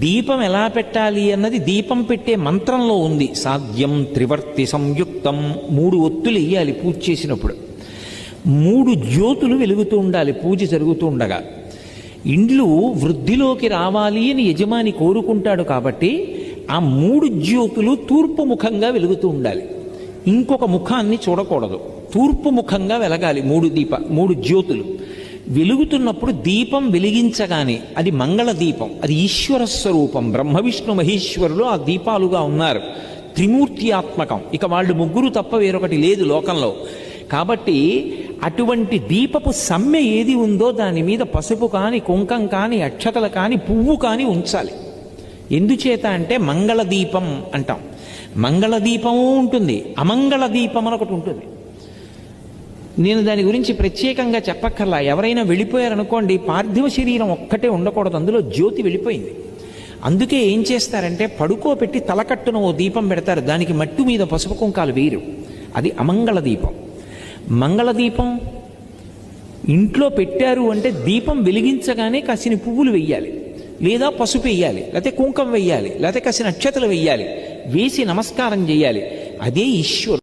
దీపం ఎలా పెట్టాలి అన్నది దీపం పెట్టే మంత్రంలో ఉంది. సాధ్యం త్రివర్తి సంయుక్తం, 3 ఒత్తులు ఇయ్యాలి పూజ చేసినప్పుడు. 3 జ్యోతులు వెలుగుతూ ఉండాలి పూజ జరుగుతూ ఉండగా. ఇండ్లు వృద్ధిలోకి రావాలి అని యజమాని కోరుకుంటాడు కాబట్టి ఆ 3 జ్యోతులు తూర్పు ముఖంగా వెలుగుతూ ఉండాలి. ఇంకొక ముఖాన్ని చూడకూడదు, తూర్పు ముఖంగా వెలగాలి. 3 జ్యోతులు వెలుగుతున్నప్పుడు దీపం వెలిగించగానే అది మంగళ దీపం, అది ఈశ్వర స్వరూపం. బ్రహ్మ విష్ణు మహేశ్వరులు ఆ దీపాలుగా ఉన్నారు, త్రిమూర్తి ఆత్మకం. ఇక వాళ్ళు ముగ్గురు తప్ప వేరొకటి లేదు లోకంలో. కాబట్టి అటువంటి దీపపు సమ్మె ఏది ఉందో దాని మీద పసుపు కానీ, కుంకం కానీ, అక్షతలు కానీ, పువ్వు కానీ ఉంచాలి. ఎందుచేత అంటే మంగళ దీపం అంటాం. మంగళ దీపము ఉంటుంది, అమంగళ దీపం అని ఒకటి ఉంటుంది. నేను దాని గురించి ప్రత్యేకంగా చెప్పక్కర్లా. ఎవరైనా వెళ్ళిపోయారనుకోండి, పార్థివ శరీరం ఒక్కటే ఉండకూడదు, అందులో జ్యోతి వెళ్ళిపోయింది. అందుకే ఏం చేస్తారంటే పడుకోబెట్టి తలకట్టున ఓ దీపం పెడతారు, దానికి మట్టు మీద పసుపు కుంకాలు వేయరు. అది అమంగళ దీపం. మంగళ దీపం ఇంట్లో పెట్టారు అంటే దీపం వెలిగించగానే కాసిన పువ్వులు వెయ్యాలి, లేదా పసుపు వెయ్యాలి, లేకపోతే కుంకం వెయ్యాలి, లేకపోతే కాసిన అక్షతలు వెయ్యాలి, వేసి నమస్కారం చేయాలి. అదే ఈశ్వరుడు.